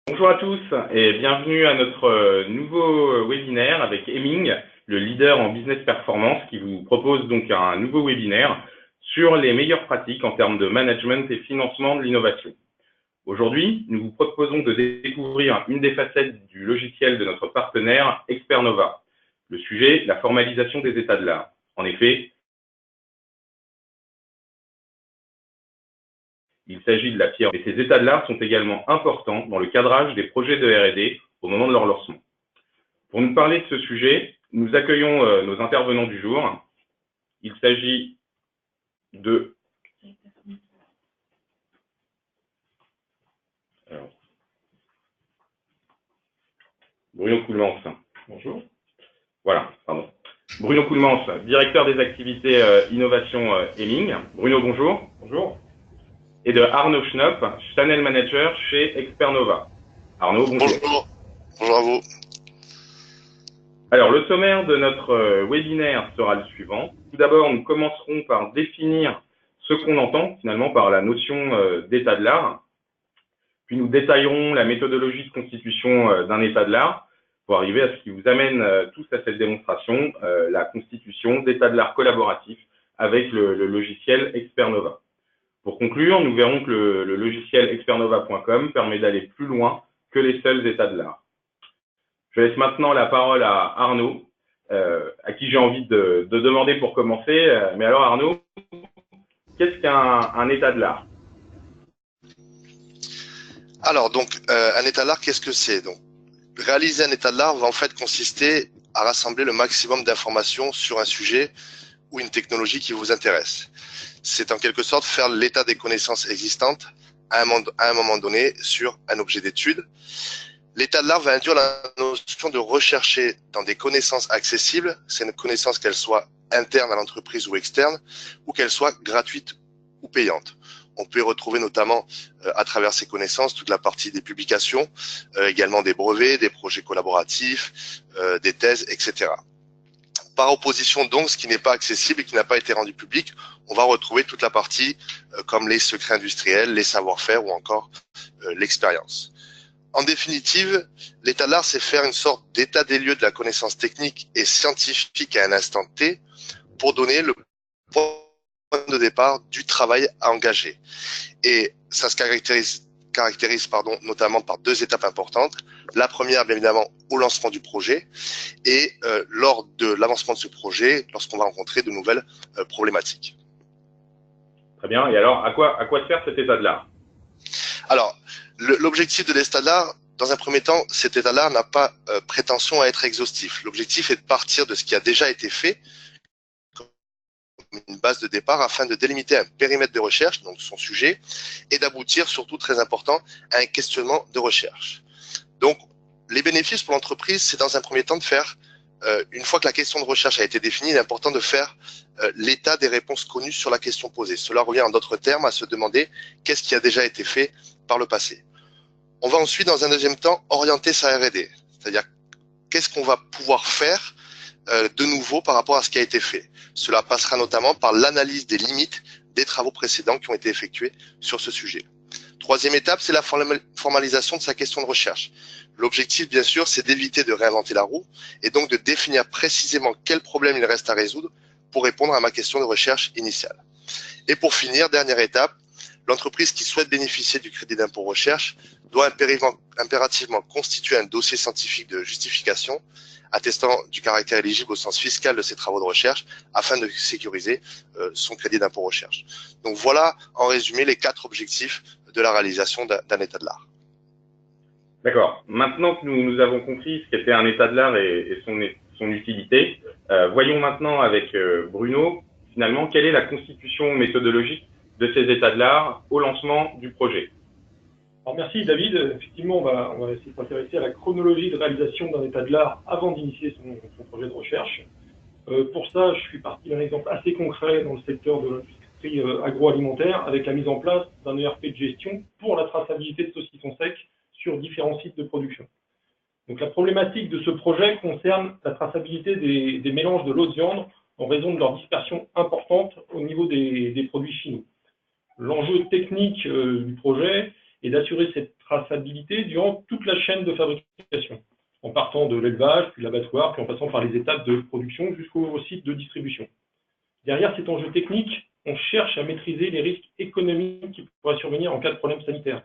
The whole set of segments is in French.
Bonjour à tous et bienvenue à notre nouveau webinaire avec Hemming, le leader en business performance, qui vous propose donc un nouveau webinaire sur les meilleures pratiques en termes de management et financement de l'innovation. Aujourd'hui, nous vous proposons de découvrir une des facettes du logiciel de notre partenaire Expernova. Le sujet, la formalisation des états de l'art. En effet, il s'agit de la pierre, et ces états de l'art sont également importants dans le cadrage des projets de R&D au moment de leur lancement. Pour nous parler de ce sujet, nous accueillons nos intervenants du jour. Il s'agit de Bruno Coulmans. Bonjour. Voilà, pardon. Bruno Coulmans, directeur des activités innovation Hemming. Bruno, bonjour. Bonjour. Et de Arnaud Schnopp, channel manager chez Expernova. Arnaud, bonjour. Bonjour. Bonjour à vous. Alors, le sommaire de notre webinaire sera le suivant. Tout d'abord, nous commencerons par définir ce qu'on entend finalement par la notion d'état de l'art. Puis nous détaillerons la méthodologie de constitution d'un état de l'art pour arriver à ce qui vous amène tous à cette démonstration, la constitution d'état de l'art collaboratif avec le logiciel Expernova. Pour conclure, nous verrons que le logiciel expernova.com permet d'aller plus loin que les seuls états de l'art. Je laisse maintenant la parole à Arnaud, à qui j'ai envie de demander pour commencer. Mais alors Arnaud, qu'est-ce qu'un état de l'art? Alors, donc, un état de l'art, qu'est-ce que c'est? Donc, réaliser un état de l'art va en fait consister à rassembler le maximum d'informations sur un sujet ou une technologie qui vous intéresse. C'est en quelque sorte faire l'état des connaissances existantes à un moment donné sur un objet d'étude. L'état de l'art va induire la notion de rechercher dans des connaissances accessibles, c'est une connaissance qu'elle soit interne à l'entreprise ou externe, ou qu'elle soit gratuite ou payante. On peut y retrouver notamment à travers ces connaissances toute la partie des publications, également des brevets, des projets collaboratifs, des thèses, etc. Par opposition donc, ce qui n'est pas accessible et qui n'a pas été rendu public, on va retrouver toute la partie comme les secrets industriels, les savoir-faire ou encore l'expérience. En définitive, l'état de l'art, c'est faire une sorte d'état des lieux de la connaissance technique et scientifique à un instant T pour donner le point de départ du travail à engager. Et ça se caractérise notamment par deux étapes importantes. La première, bien évidemment, au lancement du projet et lors de l'avancement de ce projet, lorsqu'on va rencontrer de nouvelles problématiques. Très bien. Et alors, à quoi sert cet état de l'art? Alors, l'objectif de l'état de l'art, dans un premier temps, cet état de l'art n'a pas prétention à être exhaustif. L'objectif est de partir de ce qui a déjà été fait, comme une base de départ, afin de délimiter un périmètre de recherche, donc son sujet, et d'aboutir, surtout très important, à un questionnement de recherche. Donc, les bénéfices pour l'entreprise, c'est dans un premier temps de faire, une fois que la question de recherche a été définie, il est important de faire l'état des réponses connues sur la question posée. Cela revient en d'autres termes à se demander qu'est-ce qui a déjà été fait par le passé. On va ensuite, dans un deuxième temps, orienter sa R&D, c'est-à-dire qu'est-ce qu'on va pouvoir faire de nouveau par rapport à ce qui a été fait. Cela passera notamment par l'analyse des limites des travaux précédents qui ont été effectués sur ce sujet. Troisième étape, c'est la formalisation de sa question de recherche. L'objectif, bien sûr, c'est d'éviter de réinventer la roue et donc de définir précisément quel problème il reste à résoudre pour répondre à ma question de recherche initiale. Et pour finir, dernière étape, l'entreprise qui souhaite bénéficier du crédit d'impôt recherche doit impérativement constituer un dossier scientifique de justification attestant du caractère éligible au sens fiscal de ses travaux de recherche afin de sécuriser son crédit d'impôt recherche. Donc voilà, en résumé, les 4 objectifs de la réalisation d'un état de l'art. D'accord. Maintenant que nous avons compris ce qu'était un état de l'art et son utilité, voyons maintenant avec Bruno, finalement, quelle est la constitution méthodologique de ces états de l'art au lancement du projet. Alors merci David. Effectivement, on va essayer de s'intéresser à la chronologie de réalisation d'un état de l'art avant d'initier son projet de recherche. Pour ça, je suis parti d'un exemple assez concret dans le secteur de l'industrie agroalimentaire avec la mise en place d'un ERP de gestion pour la traçabilité de saucissons secs sur différents sites de production. Donc la problématique de ce projet concerne la traçabilité des mélanges de l'eau de viande en raison de leur dispersion importante au niveau des produits finaux. L'enjeu technique du projet et d'assurer cette traçabilité durant toute la chaîne de fabrication, en partant de l'élevage, puis l'abattoir, puis en passant par les étapes de production jusqu'au site de distribution. Derrière cet enjeu technique, on cherche à maîtriser les risques économiques qui pourraient survenir en cas de problème sanitaire.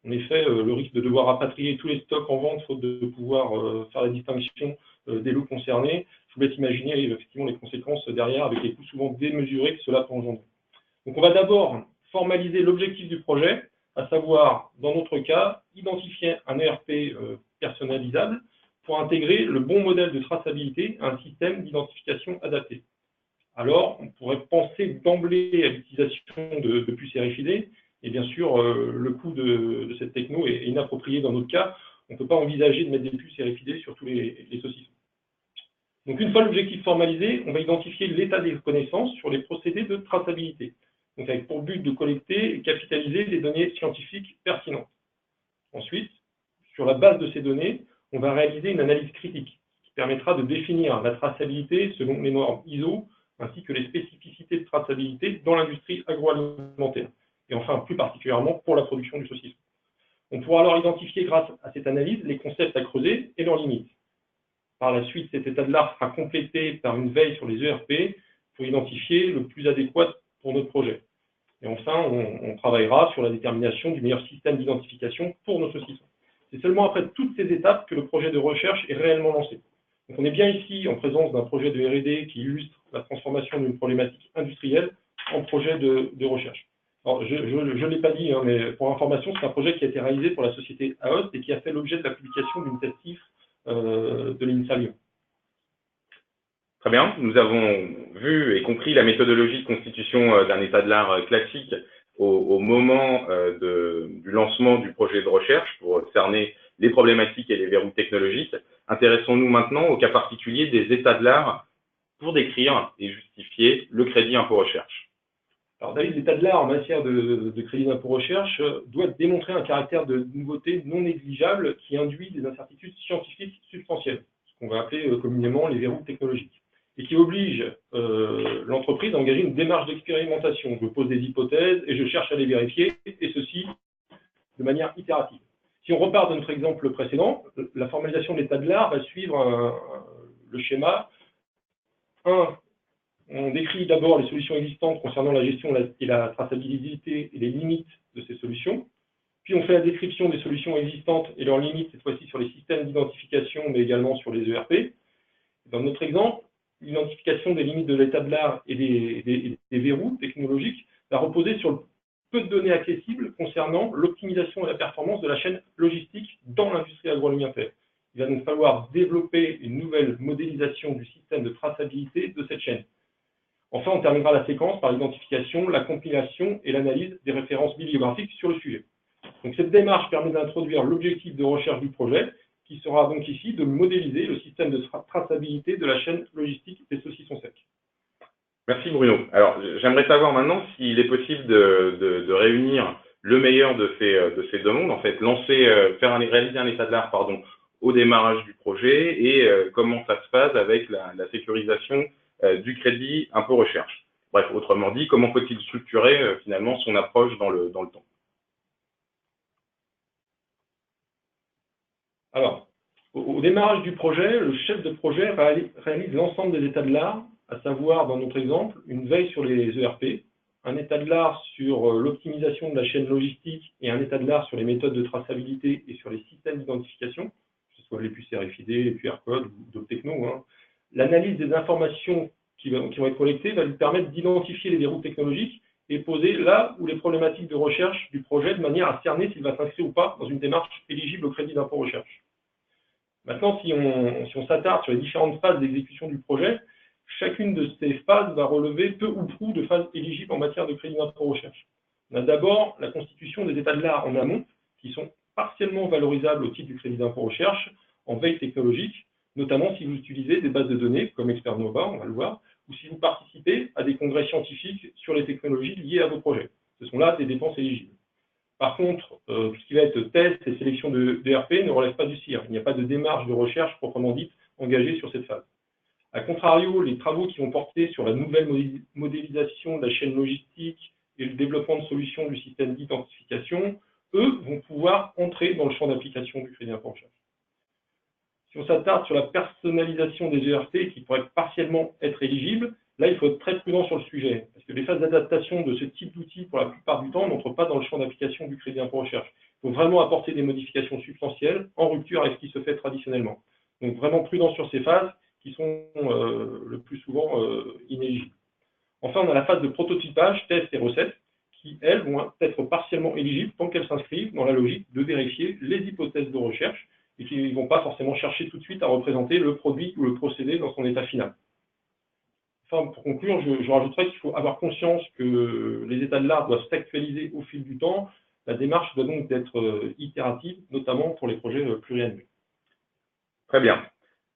En effet, le risque de devoir rapatrier tous les stocks en vente faute de pouvoir faire la distinction des lots concernés, je vous laisse imaginer effectivement les conséquences derrière avec les coûts souvent démesurés que cela peut engendrer. Donc on va d'abord formaliser l'objectif du projet, à savoir, dans notre cas, identifier un ERP personnalisable pour intégrer le bon modèle de traçabilité à un système d'identification adapté. Alors, on pourrait penser d'emblée à l'utilisation de puces RFID, et bien sûr, le coût de cette techno est inapproprié dans notre cas. On ne peut pas envisager de mettre des puces RFID sur tous les saucissons. Donc, une fois l'objectif formalisé, on va identifier l'état des connaissances sur les procédés de traçabilité, donc avec pour but de collecter et capitaliser des données scientifiques pertinentes. Ensuite, sur la base de ces données, on va réaliser une analyse critique qui permettra de définir la traçabilité selon les normes ISO, ainsi que les spécificités de traçabilité dans l'industrie agroalimentaire, et enfin plus particulièrement pour la production du saucisson. On pourra alors identifier grâce à cette analyse les concepts à creuser et leurs limites. Par la suite, cet état de l'art sera complété par une veille sur les ERP pour identifier le plus adéquat pour notre projet. Et enfin, on travaillera sur la détermination du meilleur système d'identification pour nos saucissons. C'est seulement après toutes ces étapes que le projet de recherche est réellement lancé. Donc on est bien ici en présence d'un projet de R&D qui illustre la transformation d'une problématique industrielle en projet de recherche. Alors, je ne l'ai pas dit, mais pour information, c'est un projet qui a été réalisé pour la société AOST et qui a fait l'objet de la publication d'une testif de l'INSA Lyon. Très bien, nous avons vu et compris la méthodologie de constitution d'un état de l'art classique au moment du lancement du projet de recherche pour cerner les problématiques et les verrous technologiques. Intéressons-nous maintenant au cas particulier des états de l'art pour décrire et justifier le crédit impôt recherche. Alors David, l'état de l'art en matière de crédit d'impôt recherche doit démontrer un caractère de nouveauté non négligeable qui induit des incertitudes scientifiques substantielles, ce qu'on va appeler communément les verrous technologiques, et qui oblige l'entreprise à engager une démarche d'expérimentation. Je pose des hypothèses et je cherche à les vérifier, et ceci de manière itérative. Si on repart de notre exemple précédent, la formalisation de l'état de l'art va suivre le schéma 1. On décrit d'abord les solutions existantes concernant la gestion et la traçabilité et les limites de ces solutions. Puis on fait la description des solutions existantes et leurs limites, cette fois-ci sur les systèmes d'identification, mais également sur les ERP. Dans notre exemple, l'identification des limites de l'état de l'art et des verrous technologiques va reposer sur le peu de données accessibles concernant l'optimisation et la performance de la chaîne logistique dans l'industrie agroalimentaire. Il va donc falloir développer une nouvelle modélisation du système de traçabilité de cette chaîne. Enfin, on terminera la séquence par l'identification, la compilation et l'analyse des références bibliographiques sur le sujet. Donc, cette démarche permet d'introduire l'objectif de recherche du projet, qui sera donc ici de modéliser le système de traçabilité de la chaîne logistique des saucissons secs. Merci Bruno. Alors, j'aimerais savoir maintenant s'il est possible de réunir le meilleur de ces deux mondes, en fait, réaliser un état de l'art, au démarrage du projet et comment ça se passe avec la sécurisation du crédit impôt recherche. Bref, autrement dit, comment faut-il structurer finalement son approche dans le temps? Alors, au démarrage du projet, le chef de projet réalise l'ensemble des états de l'art, à savoir, dans notre exemple, une veille sur les ERP, un état de l'art sur l'optimisation de la chaîne logistique et un état de l'art sur les méthodes de traçabilité et sur les systèmes d'identification, que ce soit les puces RFID, les QR codes ou d'autres technos. L'analyse des informations qui vont être collectées va lui permettre d'identifier les verrous technologiques et poser là où les problématiques de recherche du projet de manière à cerner s'il va s'inscrire ou pas dans une démarche éligible au crédit d'impôt recherche. Maintenant, si on s'attarde sur les différentes phases d'exécution du projet, chacune de ces phases va relever peu ou prou de phases éligibles en matière de crédit d'impôt recherche. On a d'abord la constitution des états de l'art en amont, qui sont partiellement valorisables au titre du crédit d'impôt recherche en veille technologique, notamment si vous utilisez des bases de données comme Expernova, on va le voir, ou si vous participez à des congrès scientifiques sur les technologies liées à vos projets. Ce sont là des dépenses éligibles. Par contre, tout ce qui va être test et sélection d'ERP ne relève pas du CIR. Il n'y a pas de démarche de recherche proprement dite engagée sur cette phase. A contrario, les travaux qui vont porter sur la nouvelle modélisation de la chaîne logistique et le développement de solutions du système d'identification eux, vont pouvoir entrer dans le champ d'application du crédit d'impôt recherche. Si on s'attarde sur la personnalisation des ERP qui pourraient partiellement être éligibles, là, il faut être très prudent sur le sujet, parce que les phases d'adaptation de ce type d'outils, pour la plupart du temps, n'entrent pas dans le champ d'application du crédit d'impôt recherche. Il faut vraiment apporter des modifications substantielles en rupture avec ce qui se fait traditionnellement. Donc, vraiment prudent sur ces phases qui sont le plus souvent inéligibles. Enfin, on a la phase de prototypage, test et recettes, qui, elles, vont être partiellement éligibles tant qu'elles s'inscrivent dans la logique de vérifier les hypothèses de recherche et qui ne vont pas forcément chercher tout de suite à représenter le produit ou le procédé dans son état final. Enfin, pour conclure, je rajouterais qu'il faut avoir conscience que les états de l'art doivent s'actualiser au fil du temps. La démarche doit donc être itérative, notamment pour les projets pluriannuels. Très bien.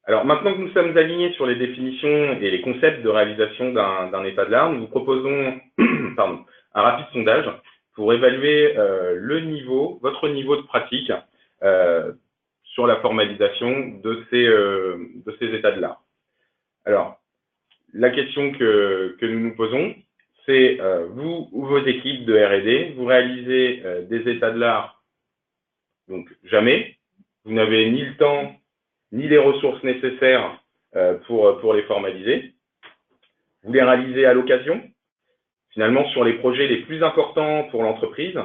Alors maintenant que nous sommes alignés sur les définitions et les concepts de réalisation d'un état de l'art, nous vous proposons un rapide sondage pour évaluer votre niveau de pratique sur la formalisation de ces états de l'art. Alors, la question que nous nous posons, c'est vous ou vos équipes de R&D, vous réalisez des états de l'art, donc jamais, vous n'avez ni le temps ni les ressources nécessaires pour les formaliser. Vous les réalisez à l'occasion, finalement sur les projets les plus importants pour l'entreprise,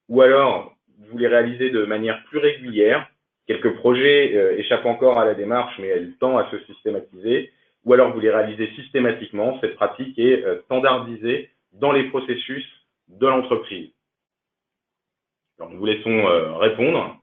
ou alors vous les réalisez de manière plus régulière. Quelques projets échappent encore à la démarche, mais elles tendent à se systématiser, ou alors vous les réalisez systématiquement. Cette pratique est standardisée dans les processus de l'entreprise. Alors, nous vous laissons répondre,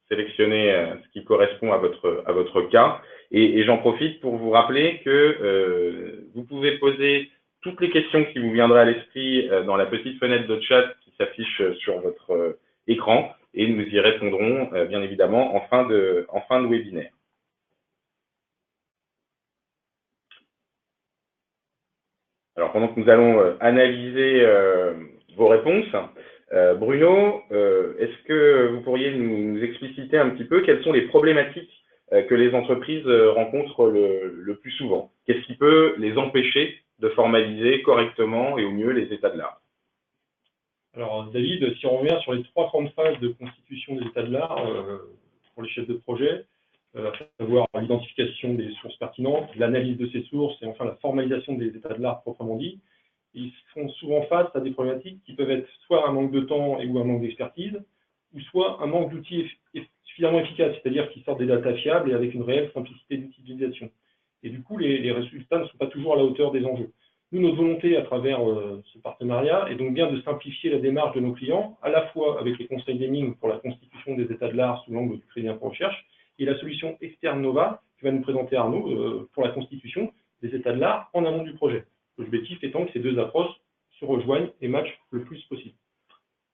sélectionner ce qui correspond à votre cas. Et j'en profite pour vous rappeler que vous pouvez poser toutes les questions qui vous viendraient à l'esprit dans la petite fenêtre de chat qui s'affiche sur votre écran, et nous y répondrons bien évidemment en fin de webinaire. Alors pendant que nous allons analyser vos réponses, Bruno, est-ce que vous pourriez nous expliciter un petit peu quelles sont les problématiques que les entreprises rencontrent le plus souvent? Qu'est-ce qui peut les empêcher de formaliser correctement et au mieux les états de l'art? Alors David, si on revient sur les 3 grandes phases de constitution des états de l'art pour les chefs de projet, à savoir l'identification des sources pertinentes, l'analyse de ces sources et enfin la formalisation des états de l'art proprement dit, ils font souvent face à des problématiques qui peuvent être soit un manque de temps ou un manque d'expertise, ou soit un manque d'outils suffisamment efficaces, c'est-à-dire qui sortent des datas fiables et avec une réelle simplicité d'utilisation. Et du coup, les résultats ne sont pas toujours à la hauteur des enjeux. Nous, notre volonté à travers ce partenariat est donc bien de simplifier la démarche de nos clients, à la fois avec les conseils des mines pour la constitution des états de l'art sous l'angle du crédit d'impôt recherche, et la solution externe Nova, que va nous présenter Arnaud, pour la constitution des états de l'art en amont du projet. L'objectif étant que ces deux approches se rejoignent et matchent le plus possible.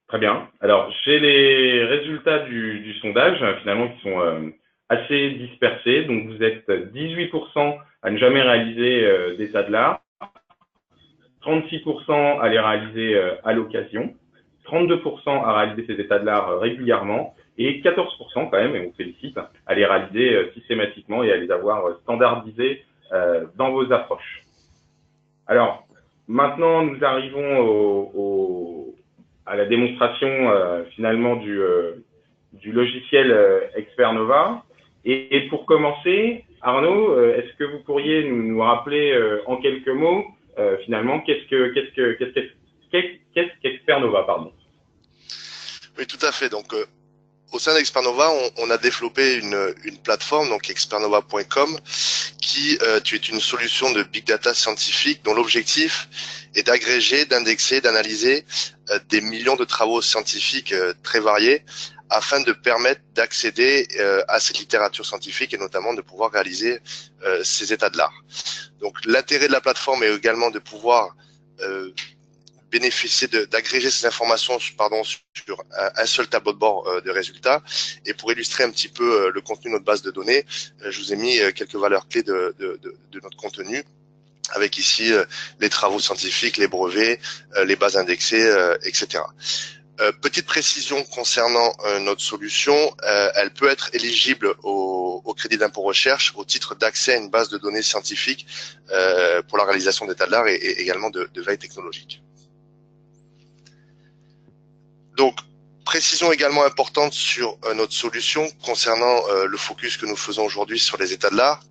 Très bien. Alors, j'ai les résultats du sondage, finalement, qui sont assez dispersés. Donc, vous êtes 18% à ne jamais réaliser d'état de l'art, 36% à les réaliser à l'occasion, 32% à réaliser ces états de l'art régulièrement, et 14% quand même, et on félicite, à les réaliser systématiquement et à les avoir standardisés dans vos approches. Alors, maintenant, nous arrivons à la démonstration finalement du logiciel Expert Nova. Et pour commencer, Arnaud, est-ce que vous pourriez nous rappeler en quelques mots finalement qu'est-ce qu'Expert Nova, pardon? Oui, tout à fait. Donc, au sein d'Expert Nova, on a développé une plateforme, donc expertnova.com, qui est une solution de big data scientifique dont l'objectif est d'agréger, d'indexer, d'analyser des millions de travaux scientifiques très variés afin de permettre d'accéder à cette littérature scientifique et notamment de pouvoir réaliser ces états de l'art. Donc l'intérêt de la plateforme est également de pouvoir bénéficier d'agréger ces informations sur un seul tableau de bord de résultats. Et pour illustrer un petit peu le contenu de notre base de données, je vous ai mis quelques valeurs clés de notre contenu, avec ici les travaux scientifiques, les brevets, les bases indexées, etc. Petite précision concernant notre solution, elle peut être éligible au crédit d'impôt recherche au titre d'accès à une base de données scientifique pour la réalisation d'états de l'art et également de veille technologique. Donc, Précision également importante sur notre solution concernant le focus que nous faisons aujourd'hui sur les états de l'art,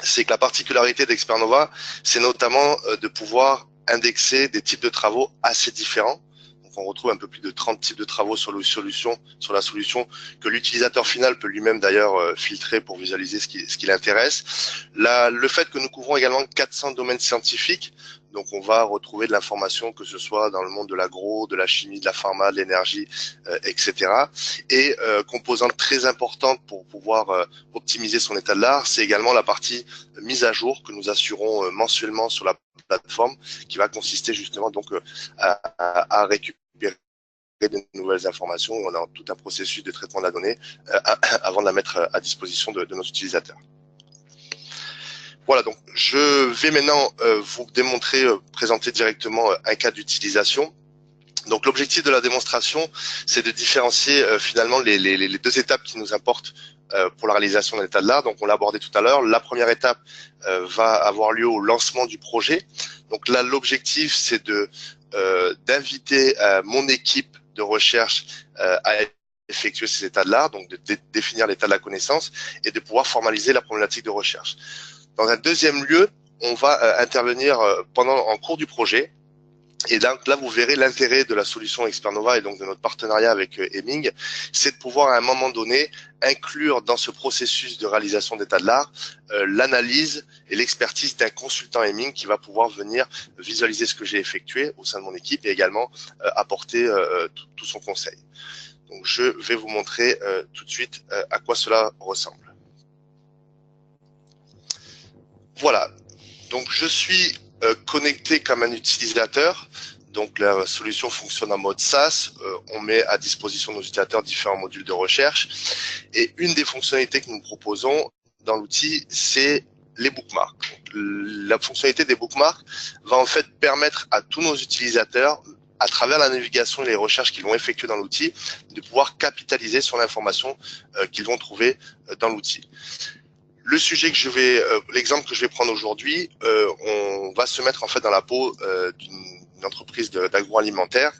c'est que la particularité d'Expernova, c'est notamment de pouvoir indexer des types de travaux assez différents. Donc on retrouve un peu plus de 30 types de travaux sur la solution que l'utilisateur final peut lui-même d'ailleurs filtrer pour visualiser ce qui l'intéresse. Le fait que nous couvrons également 400 domaines scientifiques, donc on va retrouver de l'information que ce soit dans le monde de l'agro, de la chimie, de la pharma, de l'énergie, etc. Et composante très importante pour pouvoir optimiser son état de l'art, c'est également la partie mise à jour que nous assurons mensuellement sur la plateforme, qui va consister justement donc à récupérer de nouvelles informations. On a tout un processus de traitement de la donnée avant de la mettre à disposition de nos utilisateurs. Voilà, donc je vais maintenant vous démontrer, présenter directement un cas d'utilisation. Donc l'objectif de la démonstration, c'est de différencier finalement les deux étapes qui nous importent pour la réalisation d'un état de l'art. Donc on l'a abordé tout à l'heure. La première étape va avoir lieu au lancement du projet. Donc là, l'objectif, c'est d'inviter mon équipe de recherche à effectuer ces états de l'art, donc de définir l'état de la connaissance et de pouvoir formaliser la problématique de recherche. Dans un deuxième lieu, on va intervenir en cours du projet. Et donc là, vous verrez l'intérêt de la solution Expernova et donc de notre partenariat avec Hemming, c'est de pouvoir à un moment donné inclure dans ce processus de réalisation d'état de l'art l'analyse et l'expertise d'un consultant Hemming qui va pouvoir venir visualiser ce que j'ai effectué au sein de mon équipe et également apporter tout son conseil. Donc je vais vous montrer tout de suite à quoi cela ressemble. Voilà, donc je suis connecté comme un utilisateur. Donc la solution fonctionne en mode SaaS. On met à disposition de nos utilisateurs différents modules de recherche. Et une des fonctionnalités que nous proposons dans l'outil, c'est les bookmarks. La fonctionnalité des bookmarks va en fait permettre à tous nos utilisateurs, à travers la navigation et les recherches qu'ils vont effectuer dans l'outil, de pouvoir capitaliser sur l'information qu'ils vont trouver dans l'outil. L'exemple que je vais prendre aujourd'hui, on va se mettre en fait dans la peau d'une entreprise d'agroalimentaire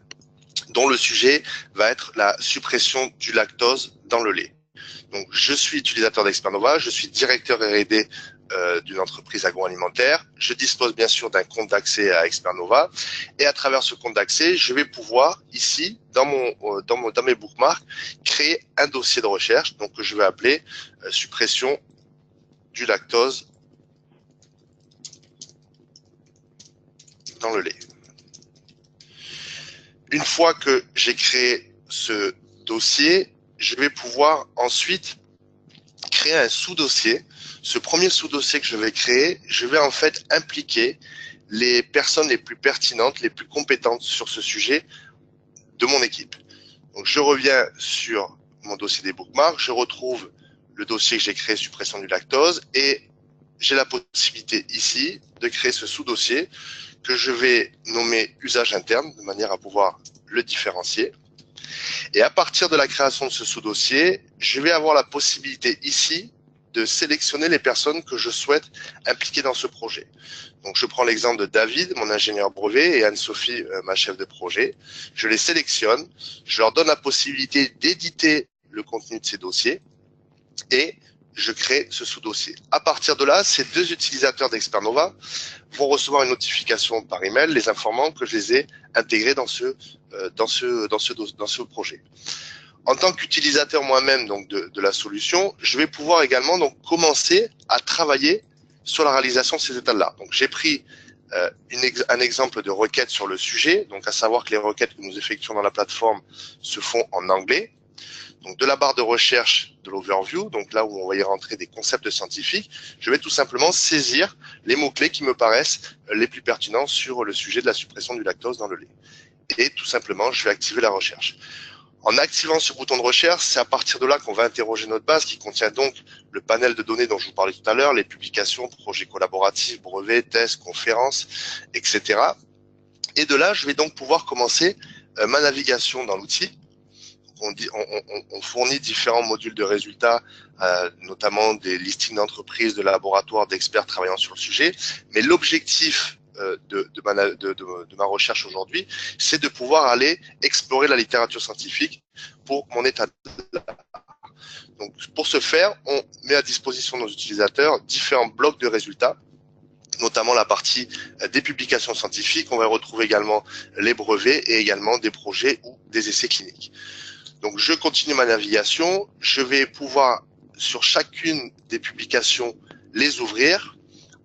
dont le sujet va être la suppression du lactose dans le lait. Donc, je suis utilisateur d'Expernova, je suis directeur R&D d'une entreprise agroalimentaire. Je dispose bien sûr d'un compte d'accès à Expernova et à travers ce compte d'accès, je vais pouvoir ici, dans mes bookmarks, créer un dossier de recherche donc que je vais appeler suppression du lactose dans le lait. Une fois que j'ai créé ce dossier, je vais pouvoir ensuite créer un sous-dossier. Ce premier sous-dossier que je vais créer, je vais en fait impliquer les personnes les plus pertinentes, les plus compétentes sur ce sujet de mon équipe. Donc je reviens sur mon dossier des bookmarks, je retrouve le dossier que j'ai créé, suppression du lactose, et j'ai la possibilité ici de créer ce sous-dossier que je vais nommer usage interne de manière à pouvoir le différencier. Et à partir de la création de ce sous-dossier, je vais avoir la possibilité ici de sélectionner les personnes que je souhaite impliquer dans ce projet. Donc je prends l'exemple de David, mon ingénieur brevet, et Anne-Sophie, ma chef de projet. Je les sélectionne, je leur donne la possibilité d'éditer le contenu de ces dossiers et je crée ce sous-dossier. À partir de là, ces deux utilisateurs d'Expernova vont recevoir une notification par email les informant que je les ai intégrés dans ce projet. En tant qu'utilisateur moi-même donc de la solution, je vais pouvoir également donc commencer à travailler sur la réalisation de ces états-là. Donc j'ai pris un exemple de requête sur le sujet, donc à savoir que les requêtes que nous effectuons dans la plateforme se font en anglais. Donc de la barre de recherche de l'overview, donc là où on va y rentrer des concepts scientifiques, je vais tout simplement saisir les mots-clés qui me paraissent les plus pertinents sur le sujet de la suppression du lactose dans le lait. Et tout simplement, je vais activer la recherche. En activant ce bouton de recherche, c'est à partir de là qu'on va interroger notre base qui contient donc le panel de données dont je vous parlais tout à l'heure, les publications, projets collaboratifs, brevets, tests, conférences, etc. Et de là, je vais donc pouvoir commencer ma navigation dans l'outil. On fournit différents modules de résultats, notamment des listings d'entreprises, de laboratoires, d'experts travaillant sur le sujet. Mais l'objectif de ma recherche aujourd'hui, c'est de pouvoir aller explorer la littérature scientifique pour mon état d'art. Donc, pour ce faire, on met à disposition de nos utilisateurs différents blocs de résultats, notamment la partie des publications scientifiques. On va retrouver également les brevets et également des projets ou des essais cliniques. Donc, je continue ma navigation. Je vais pouvoir, sur chacune des publications, les ouvrir,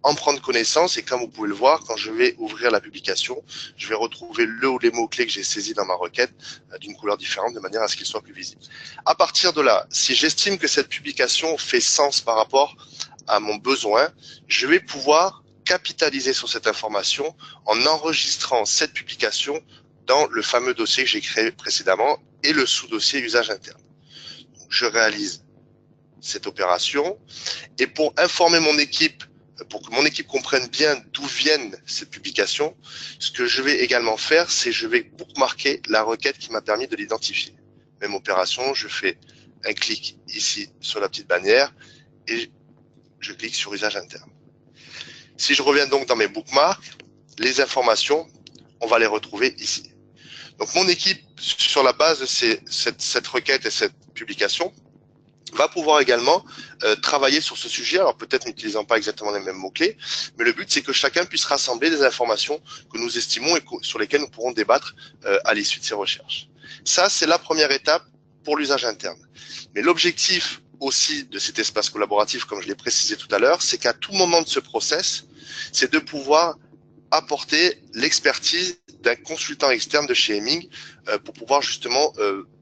en prendre connaissance. Et comme vous pouvez le voir, quand je vais ouvrir la publication, je vais retrouver le ou les mots-clés que j'ai saisis dans ma requête d'une couleur différente de manière à ce qu'ils soient plus visibles. À partir de là, si j'estime que cette publication fait sens par rapport à mon besoin, je vais pouvoir capitaliser sur cette information en enregistrant cette publication dans le fameux dossier que j'ai créé précédemment et le sous-dossier usage interne. Donc, je réalise cette opération et pour informer mon équipe, pour que mon équipe comprenne bien d'où viennent ces publications, ce que je vais également faire, c'est je vais bookmarker la requête qui m'a permis de l'identifier. Même opération, je fais un clic ici sur la petite bannière et je clique sur usage interne. Si je reviens donc dans mes bookmarks, les informations, on va les retrouver ici. Donc mon équipe, sur la base de cette requête et cette publication, va pouvoir également travailler sur ce sujet, alors peut-être n'utilisant pas exactement les mêmes mots-clés, mais le but c'est que chacun puisse rassembler des informations que nous estimons et sur lesquelles nous pourrons débattre à l'issue de ces recherches. Ça, c'est la première étape pour l'usage interne. Mais l'objectif aussi de cet espace collaboratif, comme je l'ai précisé tout à l'heure, c'est qu'à tout moment de ce process, c'est de pouvoir apporter l'expertise d'un consultant externe de chez Hemming pour pouvoir justement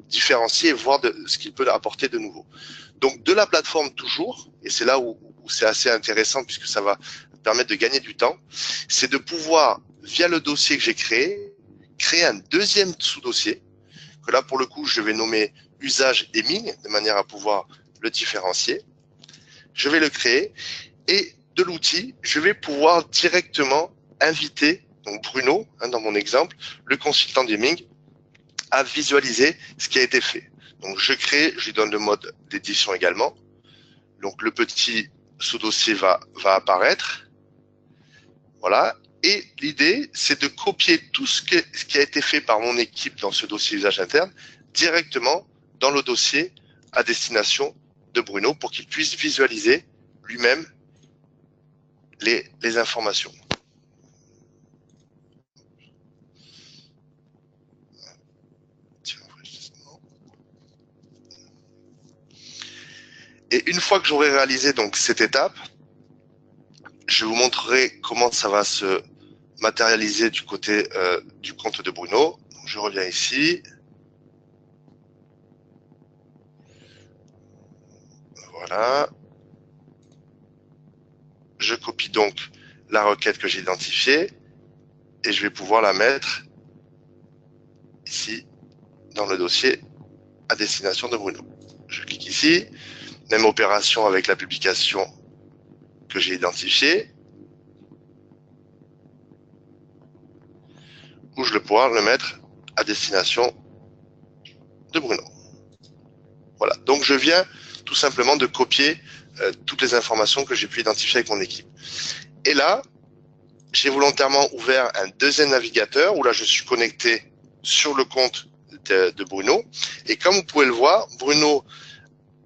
différencier et voir ce qu'il peut apporter de nouveau. Donc de la plateforme toujours, et c'est là où c'est assez intéressant puisque ça va permettre de gagner du temps, c'est de pouvoir, via le dossier que j'ai créé, créer un deuxième sous-dossier, que là pour le coup je vais nommer usage Hemming, de manière à pouvoir le différencier. Je vais le créer et de l'outil, je vais pouvoir directement inviter, donc Bruno, dans mon exemple, le consultant d'Hemming, à visualiser ce qui a été fait. Donc je crée, je lui donne le mode d'édition également. Donc le petit sous-dossier va apparaître. Voilà. Et l'idée, c'est de copier tout ce qui a été fait par mon équipe dans ce dossier usage interne directement dans le dossier à destination de Bruno pour qu'il puisse visualiser lui-même les informations. Et une fois que j'aurai réalisé donc cette étape, je vous montrerai comment ça va se matérialiser du côté du compte de Bruno. Donc, je reviens ici. Voilà. Je copie donc la requête que j'ai identifiée et je vais pouvoir la mettre ici dans le dossier à destination de Bruno. Je clique ici. Même opération avec la publication que j'ai identifiée, où je vais pouvoir le mettre à destination de Bruno. Voilà, donc je viens tout simplement de copier toutes les informations que j'ai pu identifier avec mon équipe. Et là, j'ai volontairement ouvert un deuxième navigateur, où là je suis connecté sur le compte de Bruno. Et comme vous pouvez le voir, Bruno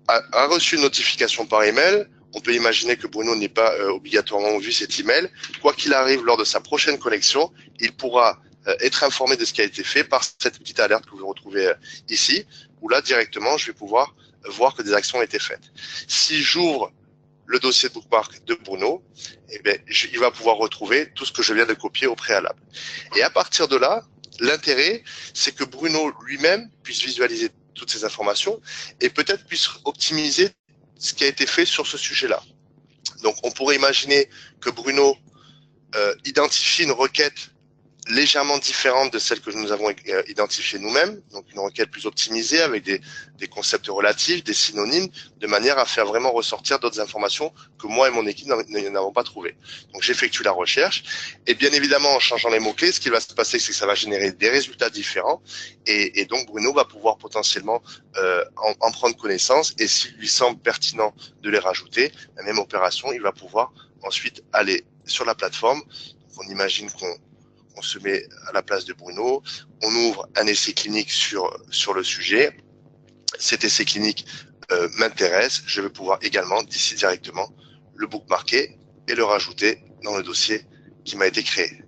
a reçu une notification par email. On peut imaginer que Bruno n'ait pas obligatoirement vu cet email. Quoi qu'il arrive, lors de sa prochaine connexion, il pourra être informé de ce qui a été fait par cette petite alerte que vous retrouvez ici, où là, directement, je vais pouvoir voir que des actions ont été faites. Si j'ouvre le dossier de bookmark de Bruno, eh bien, il va pouvoir retrouver tout ce que je viens de copier au préalable. Et à partir de là, l'intérêt, c'est que Bruno lui-même puisse visualiser toutes ces informations et peut-être puisse optimiser ce qui a été fait sur ce sujet-là. Donc, on pourrait imaginer que Bruno identifie une requête légèrement différente de celle que nous avons identifiée nous-mêmes, donc une requête plus optimisée avec des concepts relatifs, des synonymes, de manière à faire vraiment ressortir d'autres informations que moi et mon équipe n'avons pas trouvées. Donc j'effectue la recherche et bien évidemment en changeant les mots-clés, ce qui va se passer, c'est que ça va générer des résultats différents et donc Bruno va pouvoir potentiellement en prendre connaissance et s'il lui semble pertinent de les rajouter, la même opération, il va pouvoir ensuite aller sur la plateforme, on imagine qu'on se met à la place de Bruno, on ouvre un essai clinique sur le sujet. Cet essai clinique m'intéresse, je vais pouvoir également d'ici directement le bookmarker et le rajouter dans le dossier qui m'a été créé.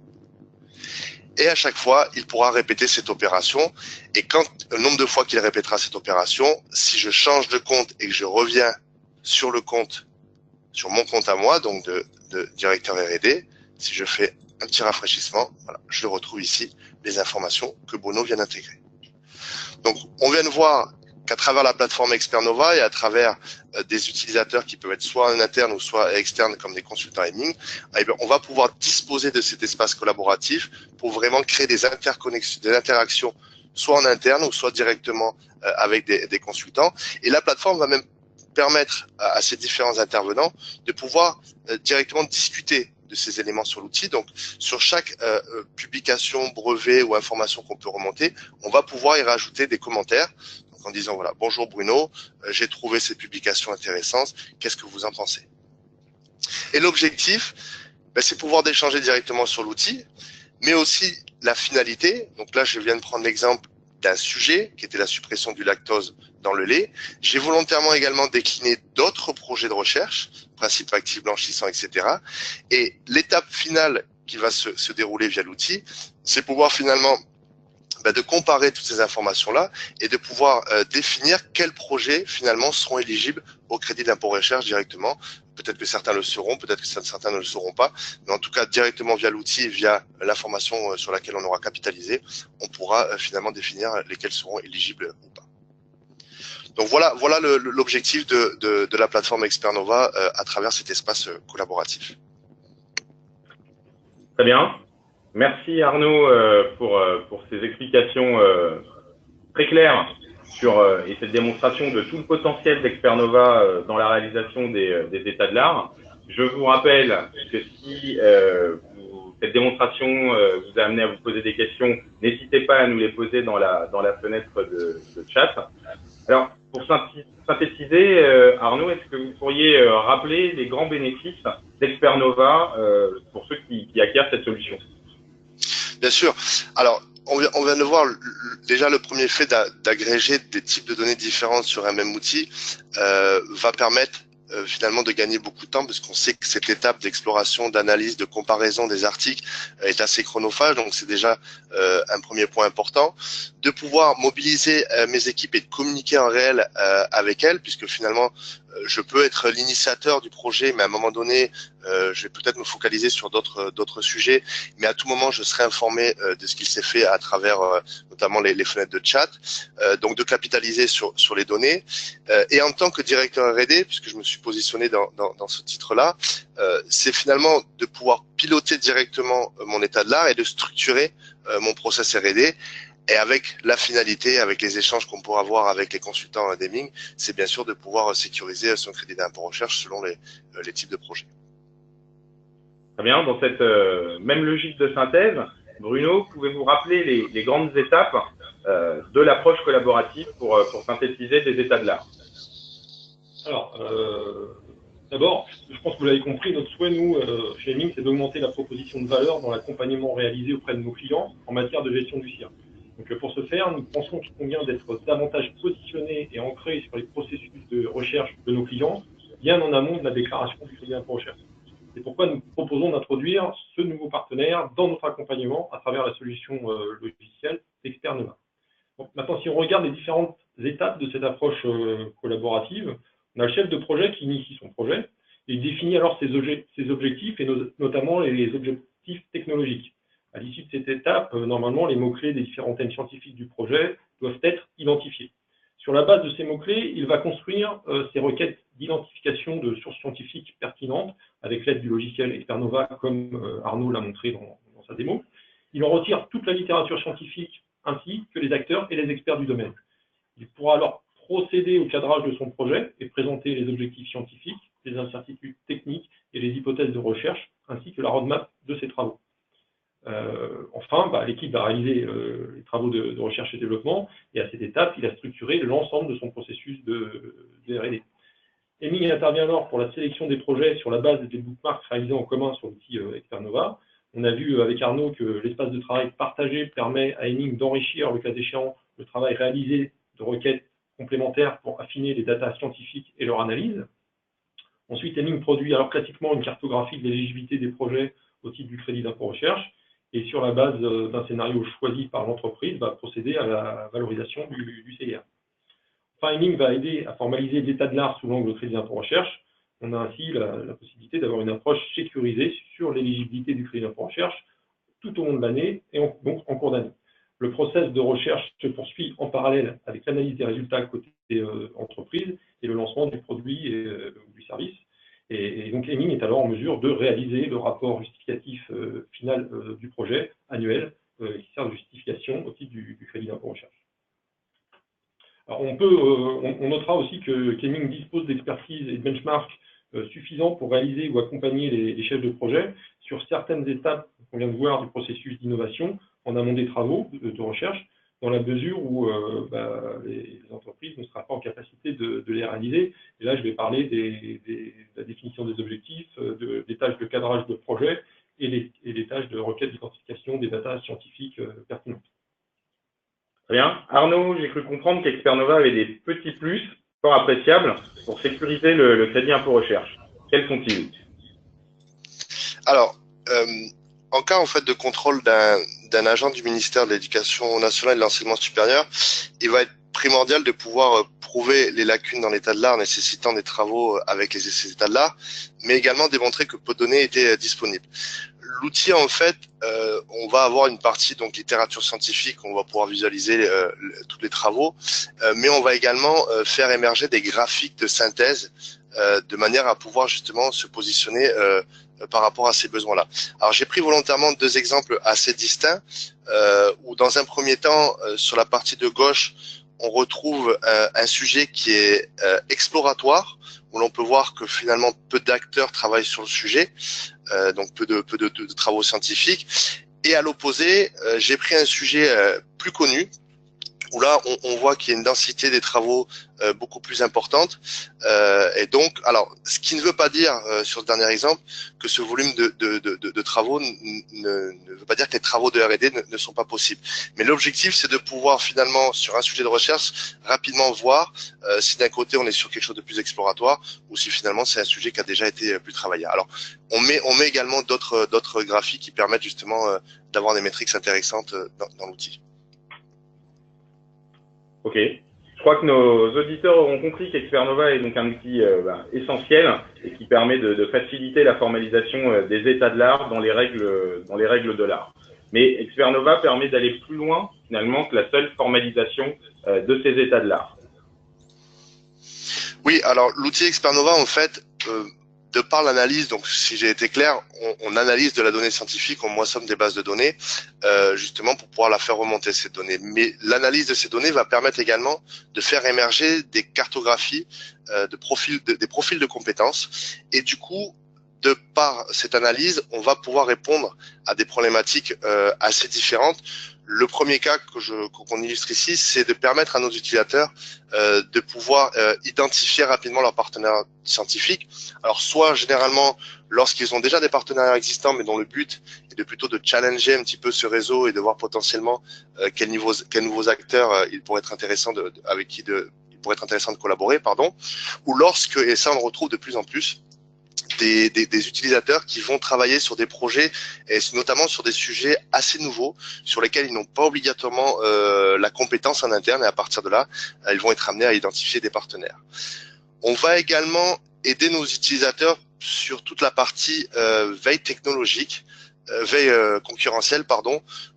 Et à chaque fois, il pourra répéter cette opération. Et quand le nombre de fois qu'il répétera cette opération, si je change de compte et que je reviens sur le compte, sur mon compte à moi, donc de directeur R&D, si je fais un petit rafraîchissement, voilà, je retrouve ici les informations que Bruno vient d'intégrer. Donc, on vient de voir qu'à travers la plateforme Expernova et à travers des utilisateurs qui peuvent être soit en interne ou soit externes comme des consultants Hemming, eh bien, on va pouvoir disposer de cet espace collaboratif pour vraiment créer des interconnexions, des interactions soit en interne ou soit directement avec des consultants. Et la plateforme va même permettre à ces différents intervenants de pouvoir directement discuter de ces éléments sur l'outil. Donc, sur chaque publication, brevet ou information qu'on peut remonter, on va pouvoir y rajouter des commentaires. Donc, en disant, voilà, bonjour Bruno, j'ai trouvé cette publication intéressante, qu'est-ce que vous en pensez? Et l'objectif, c'est pouvoir d'échanger directement sur l'outil, mais aussi la finalité. Donc là, je viens de prendre l'exemple d'un sujet qui était la suppression du lactose dans le lait. J'ai volontairement également décliné d'autres projets de recherche, principes actifs blanchissants, etc. Et l'étape finale qui va se dérouler via l'outil, c'est pouvoir finalement de comparer toutes ces informations-là et de pouvoir définir quels projets finalement seront éligibles au crédit d'impôt recherche directement. Peut-être que certains le seront, peut-être que certains ne le seront pas, mais en tout cas directement via l'outil, via l'information sur laquelle on aura capitalisé, on pourra finalement définir lesquels seront éligibles ou pas. Donc voilà l'objectif de la plateforme Expernova à travers cet espace collaboratif. Très bien. Merci Arnaud pour ces explications très claires sur et cette démonstration de tout le potentiel d'Expernova dans la réalisation des états de l'art. Je vous rappelle que si cette démonstration vous a amené à vous poser des questions, n'hésitez pas à nous les poser dans la fenêtre de chat. Alors, pour synthétiser, Arnaud, est-ce que vous pourriez rappeler les grands bénéfices d'Expernova pour ceux qui acquièrent cette solution? Bien sûr. Alors, on vient de voir déjà le premier fait d'agréger des types de données différentes sur un même outil va permettre finalement de gagner beaucoup de temps parce qu'on sait que cette étape d'exploration, d'analyse, de comparaison des articles est assez chronophage, donc c'est déjà un premier point important. De pouvoir mobiliser mes équipes et de communiquer en réel avec elles, puisque finalement je peux être l'initiateur du projet, mais à un moment donné, je vais peut-être me focaliser sur d'autres sujets, mais à tout moment, je serai informé de ce qu'il s'est fait à travers notamment les fenêtres de chat, donc de capitaliser sur les données. Et en tant que directeur R&D, puisque je me suis positionné dans ce titre-là, c'est finalement de pouvoir piloter directement mon état de l'art et de structurer mon process R&D. Et avec la finalité, avec les échanges qu'on pourra avoir avec les consultants d'Hemming, c'est bien sûr de pouvoir sécuriser son crédit d'impôt recherche selon les types de projets. Très bien. Dans cette même logique de synthèse, Bruno, pouvez-vous rappeler les grandes étapes de l'approche collaborative pour synthétiser des états de l'art? Alors, d'abord, je pense que vous l'avez compris, notre souhait, nous, chez Hemming, c'est d'augmenter la proposition de valeur dans l'accompagnement réalisé auprès de nos clients en matière de gestion du CIR. Donc, pour ce faire, nous pensons qu'il convient d'être davantage positionné et ancré sur les processus de recherche de nos clients, bien en amont de la déclaration du crédit d'impôt recherche. C'est pourquoi nous proposons d'introduire ce nouveau partenaire dans notre accompagnement à travers la solution logicielle Expernova. Donc, maintenant, si on regarde les différentes étapes de cette approche collaborative, on a le chef de projet qui initie son projet et il définit alors ses objectifs et notamment les objectifs technologiques. À l'issue de cette étape, normalement, les mots-clés des différents thèmes scientifiques du projet doivent être identifiés. Sur la base de ces mots-clés, il va construire ses requêtes d'identification de sources scientifiques pertinentes avec l'aide du logiciel Expernova, comme Arnaud l'a montré dans sa démo. Il en retire toute la littérature scientifique ainsi que les acteurs et les experts du domaine. Il pourra alors procéder au cadrage de son projet et présenter les objectifs scientifiques, les incertitudes techniques et les hypothèses de recherche, ainsi que la roadmap de ses travaux. Enfin, l'équipe va réaliser les travaux de recherche et développement, et à cette étape, il a structuré l'ensemble de son processus de R&D. Hemming intervient alors pour la sélection des projets sur la base des bookmarks réalisés en commun sur l'outil Expernova. On a vu avec Arnaud que l'espace de travail partagé permet à Henning d'enrichir, le cas échéant, le travail réalisé de requêtes complémentaires pour affiner les datas scientifiques et leur analyse. Ensuite, Henning produit alors classiquement une cartographie de l'éligibilité des projets au titre du crédit d'impôt recherche et sur la base d'un scénario choisi par l'entreprise, va procéder à la valorisation du CIR. Enfin, Henning va aider à formaliser l'état de l'art sous l'angle crédit d'impôt recherche. On a ainsi la possibilité d'avoir une approche sécurisée sur l'éligibilité du crédit d'impôt recherche tout au long de l'année et donc en cours d'année. Le process de recherche se poursuit en parallèle avec l'analyse des résultats côté entreprise et le lancement du produit et du service. Et donc Henning est alors en mesure de réaliser le rapport justificatif final du projet annuel qui sert de justification au titre du crédit d'impôt recherche. Alors on notera aussi que Henning dispose d'expertise et de benchmarks suffisants pour réaliser ou accompagner les chefs de projet sur certaines étapes qu'on vient de voir du processus d'innovation en amont des travaux de recherche, dans la mesure où les entreprises ne seront pas en capacité de les réaliser. Et là, je vais parler de la définition des objectifs, des tâches de cadrage de projet et les tâches de requête d'identification des datas scientifiques pertinentes. Très bien. Arnaud, j'ai cru comprendre qu'Expernova avait des petits plus fort appréciables pour sécuriser le crédit impôt recherche. Quels sont-ils? Alors, en cas en fait de contrôle d'un agent du ministère de l'Éducation nationale et de l'enseignement supérieur, il va être primordial de pouvoir prouver les lacunes dans l'état de l'art nécessitant des travaux avec ces états de l'art, mais également démontrer que peu de données étaient disponibles. L'outil, en fait, on va avoir une partie donc littérature scientifique, on va pouvoir visualiser tous les travaux, mais on va également faire émerger des graphiques de synthèse de manière à pouvoir justement se positionner par rapport à ces besoins-là. Alors j'ai pris volontairement deux exemples assez distincts, où dans un premier temps, sur la partie de gauche, on retrouve un sujet qui est exploratoire, où l'on peut voir que finalement peu d'acteurs travaillent sur le sujet, donc peu de travaux scientifiques. Et à l'opposé, j'ai pris un sujet plus connu, où là on voit qu'il y a une densité des travaux beaucoup plus importante, et donc alors ce qui ne veut pas dire sur ce dernier exemple que ce volume de travaux ne veut pas dire que les travaux de R&D ne sont pas possibles, mais l'objectif c'est de pouvoir finalement sur un sujet de recherche rapidement voir si d'un côté on est sur quelque chose de plus exploratoire ou si finalement c'est un sujet qui a déjà été plus travaillé. Alors on met également d'autres graphiques qui permettent justement d'avoir des métriques intéressantes dans l'outil. Ok. Je crois que nos auditeurs auront compris qu'Expernova est donc un outil essentiel et qui permet de faciliter la formalisation des états de l'art dans les règles de l'art. Mais Expernova permet d'aller plus loin finalement que la seule formalisation de ces états de l'art. Oui, alors l'outil Expernova en fait, de par l'analyse, donc si j'ai été clair, on analyse de la donnée scientifique, on moissonne des bases de données, justement pour pouvoir la faire remonter ces données. Mais l'analyse de ces données va permettre également de faire émerger des cartographies, des profils de compétences. Et du coup, de par cette analyse, on va pouvoir répondre à des problématiques assez différentes. Le premier cas qu'on illustre ici, c'est de permettre à nos utilisateurs de pouvoir identifier rapidement leurs partenaires scientifiques. Alors soit généralement lorsqu'ils ont déjà des partenaires existants, mais dont le but est plutôt de challenger un petit peu ce réseau et de voir potentiellement quels nouveaux acteurs il pourrait être intéressant il pourrait être intéressant de collaborer, ou lorsque, et ça on le retrouve de plus en plus, des utilisateurs qui vont travailler sur des projets et notamment sur des sujets assez nouveaux sur lesquels ils n'ont pas obligatoirement la compétence en interne, et à partir de là, ils vont être amenés à identifier des partenaires. On va également aider nos utilisateurs sur toute la partie veille technologique, veille concurrentielle,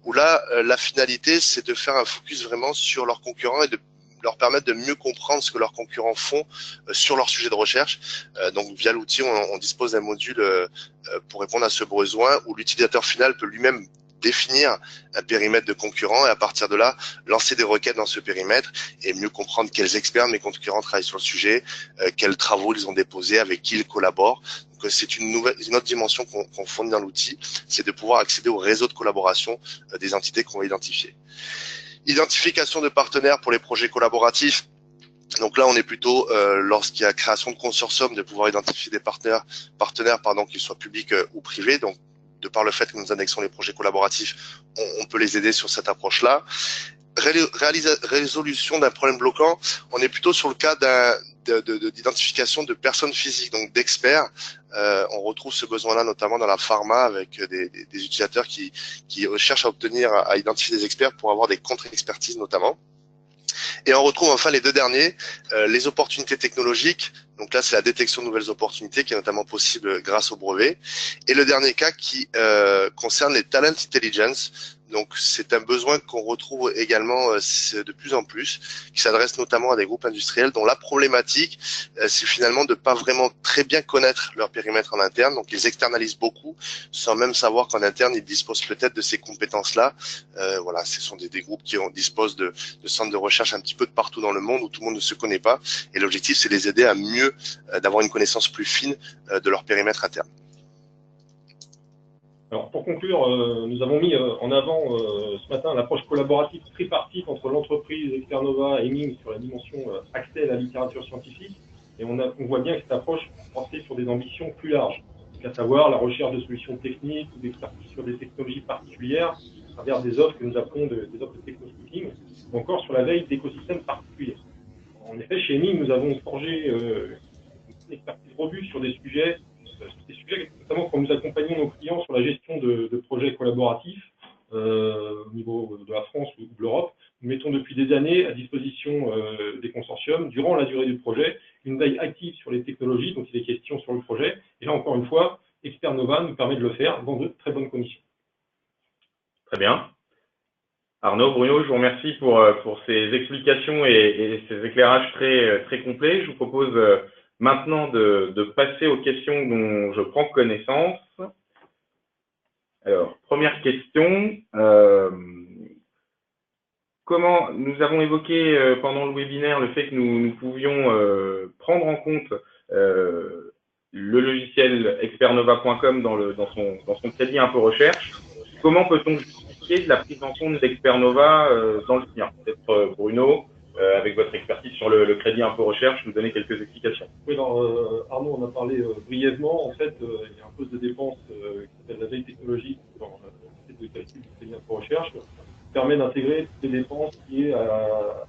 où là, la finalité, c'est de faire un focus vraiment sur leurs concurrents et de leur permettre de mieux comprendre ce que leurs concurrents font sur leur sujet de recherche. Donc via l'outil, on dispose d'un module pour répondre à ce besoin où l'utilisateur final peut lui-même définir un périmètre de concurrents et à partir de là, lancer des requêtes dans ce périmètre et mieux comprendre quels experts mes concurrents travaillent sur le sujet, quels travaux ils ont déposés, avec qui ils collaborent. Donc c'est une autre dimension qu'on fournit dans l'outil, c'est de pouvoir accéder au réseau de collaboration des entités qu'on va identifier. Identification de partenaires pour les projets collaboratifs. Donc là, on est plutôt lorsqu'il y a création de consortium, de pouvoir identifier des partenaires, qu'ils soient publics ou privés. Donc de par le fait que nous annexons les projets collaboratifs, on peut les aider sur cette approche-là. Résolution d'un problème bloquant, on est plutôt sur le cas d'identification de personnes physiques, donc d'experts. On retrouve ce besoin-là notamment dans la pharma avec des utilisateurs qui cherchent à identifier des experts pour avoir des contre-expertises notamment. Et on retrouve enfin les deux derniers, les opportunités technologiques. Donc là, c'est la détection de nouvelles opportunités qui est notamment possible grâce au brevet. Et le dernier cas qui concerne les talent intelligence. Donc c'est un besoin qu'on retrouve également de plus en plus, qui s'adresse notamment à des groupes industriels dont la problématique, c'est finalement de pas vraiment très bien connaître leur périmètre en interne. Donc ils externalisent beaucoup, sans même savoir qu'en interne ils disposent peut-être de ces compétences-là. Voilà, ce sont des groupes qui disposent de centres de recherche un petit peu de partout dans le monde où tout le monde ne se connaît pas. Et l'objectif, c'est de les aider à mieux, d'avoir une connaissance plus fine de leur périmètre interne. Alors, pour conclure, nous avons mis en avant ce matin l'approche collaborative tripartite entre l'entreprise Expernova et Ming sur la dimension accès à la littérature scientifique. Et on voit bien que cette approche est portée sur des ambitions plus larges, à savoir la recherche de solutions techniques ou d'expertise sur des technologies particulières à travers des offres que nous appelons des offres de techno-scouting, ou encore sur la veille d'écosystèmes particuliers. En effet, chez Ming, nous avons forgé une expertise robuste sur des sujets, notamment quand nous accompagnons nos clients sur la gestion de projets collaboratifs au niveau de la France ou de l'Europe. Nous mettons depuis des années à disposition des consortiums, durant la durée du projet, une veille active sur les technologies dont il est question sur le projet. Et là, encore une fois, Expernova nous permet de le faire dans de très bonnes conditions. Très bien. Arnaud, Bruno, je vous remercie pour ces explications et ces éclairages très complets. Je vous propose maintenant de passer aux questions dont je prends connaissance. Alors, première question. Comment nous avons évoqué pendant le webinaire le fait que nous pouvions prendre en compte le logiciel expernova.com dans son crédit impôt recherche. Comment peut-on justifier de la prise en compte d'Expernova dans le sien? Peut-être Bruno, avec votre expertise sur le crédit impôt recherche, nous donner quelques explications. Oui, alors Arnaud en a parlé brièvement. En fait, il y a un poste de dépense qui s'appelle la veille technologique dans le de calcul du crédit impôt recherche, qui permet d'intégrer toutes les dépenses liées à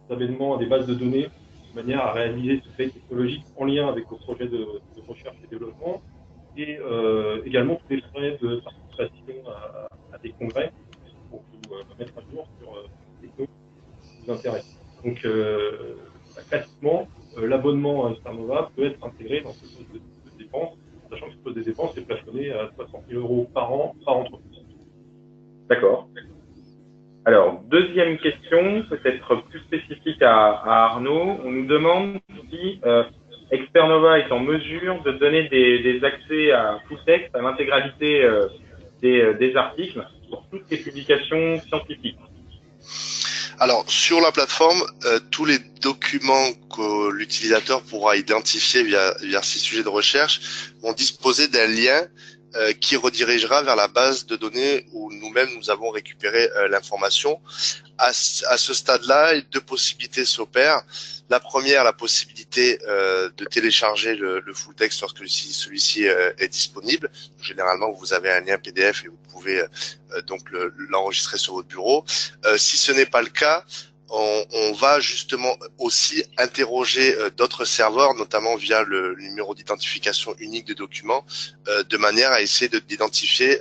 l'avènement à des bases de données, de manière à réaliser cette veille technologique en lien avec vos projets de recherche et développement, et également tous les frais de participation à des congrès pour vous mettre à jour sur les technos qui vous intéressent. Donc, classiquement, l'abonnement à Expernova peut être intégré dans ce poste de dépenses, sachant que ce poste de dépenses est plafonné à 60 000 € par an par entreprise. D'accord. Alors, deuxième question, peut-être plus spécifique à Arnaud. On nous demande si Expernova est en mesure de donner des accès à full text, à l'intégralité des articles pour toutes les publications scientifiques. Alors, sur la plateforme, tous les documents que l'utilisateur pourra identifier via ces sujets de recherche vont disposer d'un lien qui redirigera vers la base de données où nous-mêmes nous avons récupéré l'information. À ce stade-là, deux possibilités s'opèrent. La première, la possibilité de télécharger le full text lorsque celui-ci est disponible. Généralement, vous avez un lien PDF et vous pouvez donc l'enregistrer sur votre bureau. Si ce n'est pas le cas, on va justement aussi interroger d'autres serveurs, notamment via le numéro d'identification unique des documents, de manière à essayer d'identifier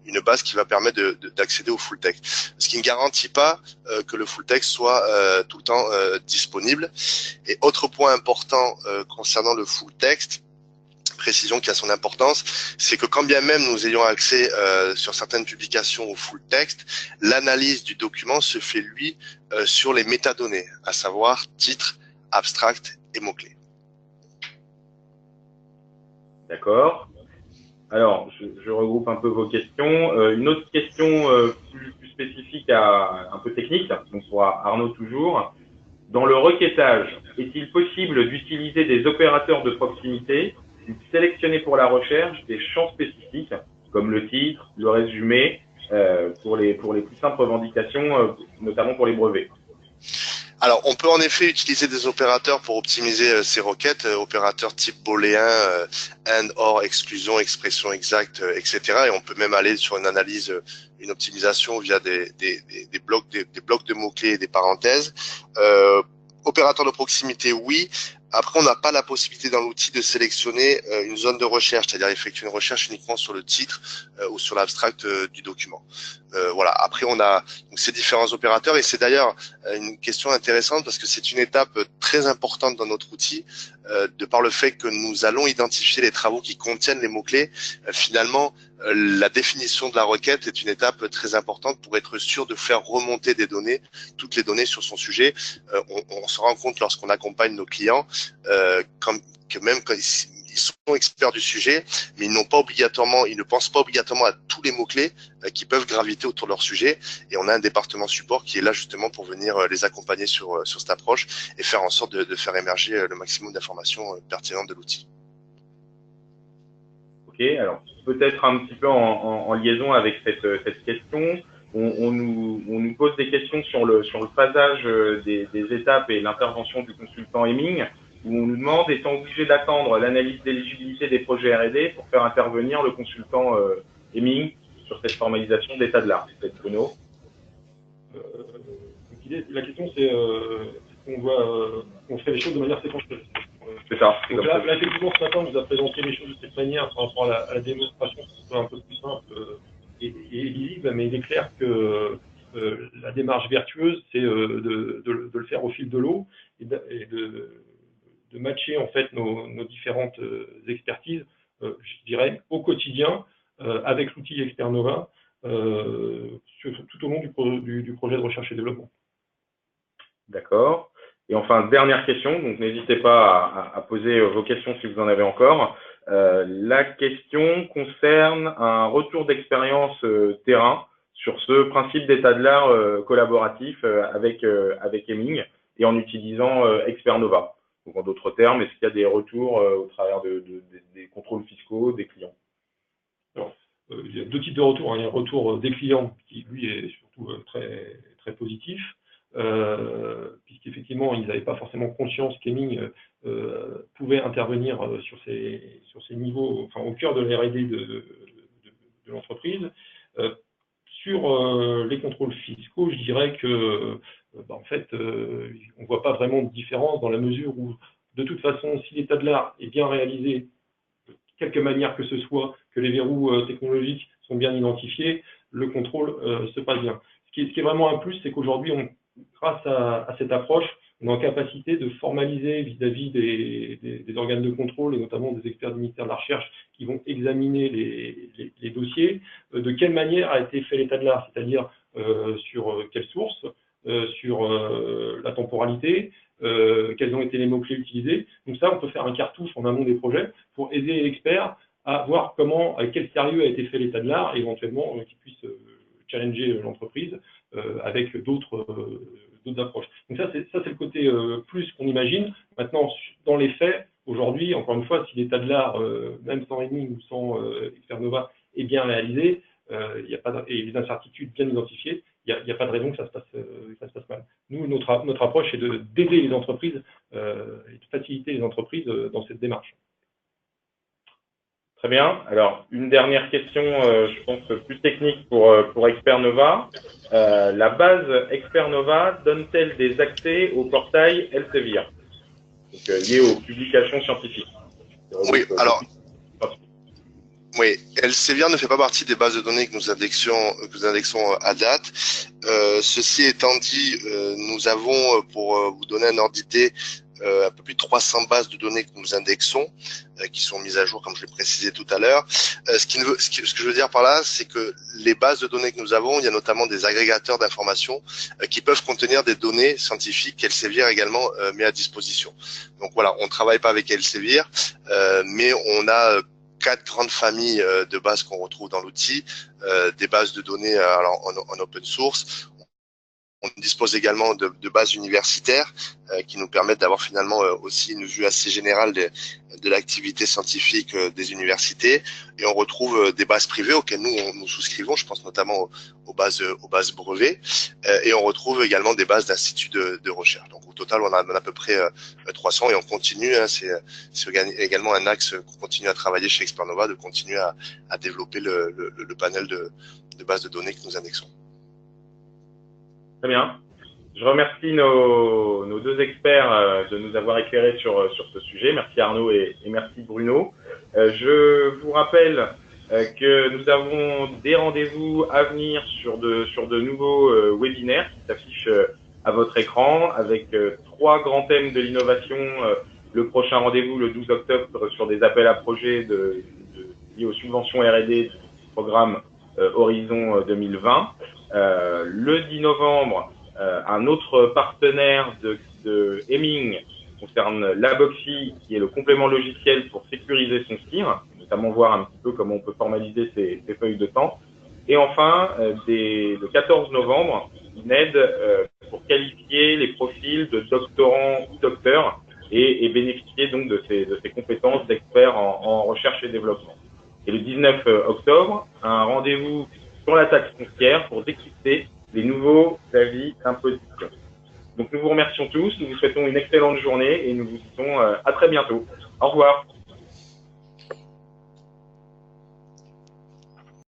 une base qui va permettre d'accéder au full text. Ce qui ne garantit pas que le full text soit tout le temps disponible. Et autre point important concernant le full text, précision qui a son importance, c'est que quand bien même nous ayons accès sur certaines publications au full text, l'analyse du document se fait lui sur les métadonnées, à savoir titre, abstract et mots-clés. D'accord. Alors, je regroupe un peu vos questions. Une autre question plus spécifique, un peu technique, donc pour Arnaud toujours. Dans le requêtage, est-il possible d'utiliser des opérateurs de proximité ou de sélectionner pour la recherche des champs spécifiques, comme le titre, le résumé, pour les plus simples revendications, notamment pour les brevets? Alors, on peut en effet utiliser des opérateurs pour optimiser ces requêtes, opérateurs type booléen, and, or, exclusion, expression exacte, etc. Et on peut même aller sur une analyse, une optimisation via des blocs, des blocs de mots-clés et des parenthèses. Opérateur de proximité, oui. Après, on n'a pas la possibilité dans l'outil de sélectionner une zone de recherche, c'est-à-dire effectuer une recherche uniquement sur le titre ou sur l'abstract du document. Voilà. Après, on a donc ces différents opérateurs et c'est d'ailleurs une question intéressante parce que c'est une étape très importante dans notre outil de par le fait que nous allons identifier les travaux qui contiennent les mots-clés. Finalement, la définition de la requête est une étape très importante pour être sûr de faire remonter des données, toutes les données sur son sujet. On se rend compte lorsqu'on accompagne nos clients que même quand ils sont experts du sujet, mais ils ne pensent pas obligatoirement à tous les mots-clés qui peuvent graviter autour de leur sujet. Et on a un département support qui est là justement pour venir les accompagner sur cette approche et faire en sorte de faire émerger le maximum d'informations pertinentes de l'outil. Ok, alors peut-être un petit peu en liaison avec cette question, on nous pose des questions sur le phasage des étapes et l'intervention du consultant Hemming, où on nous demande, étant obligé d'attendre l'analyse d'éligibilité des projets R&D pour faire intervenir le consultant Hemming sur cette formalisation d'état de l'art. C'est Bruno. La question, c'est qu'on fait les choses de manière séquentielle. C'est ça. Donc là, effectivement, ce matin, on nous a présenté les choses de cette manière par rapport à la démonstration, qui soit un peu plus simple et lisible, mais il est clair que la démarche vertueuse, c'est de le faire au fil de l'eau et de matcher en fait nos différentes expertises, je dirais, au quotidien avec l'outil Expernova tout au long du projet de recherche et développement. D'accord. Et enfin, dernière question, donc n'hésitez pas à poser vos questions si vous en avez encore. La question concerne un retour d'expérience terrain sur ce principe d'état de l'art collaboratif avec Hemming et en utilisant Expernova. Donc en d'autres termes, est-ce qu'il y a des retours au travers des contrôles fiscaux des clients? Alors, il y a deux types de retours, hein. Il y a un retour des clients qui, lui, est surtout très, très positif, puisqu'effectivement, ils n'avaient pas forcément conscience qu'Hemming pouvait intervenir sur ces niveaux, enfin, au cœur de la R&D de l'entreprise. Sur les contrôles fiscaux, je dirais que, en fait, on ne voit pas vraiment de différence dans la mesure où, de toute façon, si l'état de l'art est bien réalisé, de quelque manière que ce soit, que les verrous technologiques sont bien identifiés, le contrôle se passe bien. Ce qui est vraiment un plus, c'est qu'aujourd'hui, grâce à cette approche, on est en capacité de formaliser vis-à-vis des organes de contrôle et notamment des experts du ministère de la Recherche qui vont examiner les dossiers, de quelle manière a été fait l'état de l'art, c'est-à-dire sur quelle source, sur la temporalité, quels ont été les mots-clés utilisés. Donc ça, on peut faire un cartouche en amont des projets pour aider l'expert à voir comment, avec quel sérieux a été fait l'état de l'art et éventuellement qu'il puisse challenger l'entreprise avec d'autres approches. Donc ça, c'est le côté plus qu'on imagine. Maintenant, dans les faits, aujourd'hui, encore une fois, si l'état de l'art, même sans Hemming ou sans Expernova, est bien réalisé, et les incertitudes bien identifiées, il n'y a pas de raison que ça se passe mal. Nous, notre approche est d'aider les entreprises et de faciliter les entreprises dans cette démarche. Très bien. Alors, une dernière question, je pense, plus technique pour Expernova. La base Expernova donne-t-elle des accès au portail Elsevier, donc lié aux publications scientifiques? Oui, alors, oui, Elsevier ne fait pas partie des bases de données que nous indexons à date. Ceci étant dit, nous avons, pour vous donner un ordre d'idée, un peu plus de 300 bases de données que nous indexons, qui sont mises à jour, comme je l'ai précisé tout à l'heure. Ce que je veux dire par là, c'est que les bases de données que nous avons, il y a notamment des agrégateurs d'informations qui peuvent contenir des données scientifiques qu'Elsevier également met à disposition. Donc voilà, on ne travaille pas avec Elsevier, mais on a 4 grandes familles de bases qu'on retrouve dans l'outil, des bases de données alors en open source. dispose également de bases universitaires qui nous permettent d'avoir finalement aussi une vue assez générale de l'activité scientifique des universités. Et on retrouve des bases privées auxquelles nous souscrivons. Je pense notamment aux bases brevets. Et on retrouve également des bases d'instituts de recherche. Donc au total, on a à peu près 300 et on continue. C'est également un axe qu'on continue à travailler chez Expernova, de continuer à développer le panel de bases de données que nous indexons. Très bien. Je remercie nos deux experts de nous avoir éclairés sur ce sujet. Merci Arnaud et merci Bruno. Je vous rappelle que nous avons des rendez-vous à venir sur de nouveaux webinaires qui s'affichent à votre écran avec 3 grands thèmes de l'innovation. Le prochain rendez-vous le 12 octobre sur des appels à projets liés aux subventions R&D du programme Horizon 2020. Le 10 novembre, un autre partenaire de Hemming concerne Laboxy, qui est le complément logiciel pour sécuriser son tir, notamment voir un petit peu comment on peut formaliser ses feuilles de temps. Et enfin, le 14 novembre, une aide pour qualifier les profils de doctorants ou docteurs et bénéficier donc de ces compétences d'experts en recherche et développement. Et le 19 octobre, un rendez-vous sur la taxe foncière pour décrypter les nouveaux avis impositifs. Donc nous vous remercions tous, nous vous souhaitons une excellente journée et nous vous disons à très bientôt. Au revoir.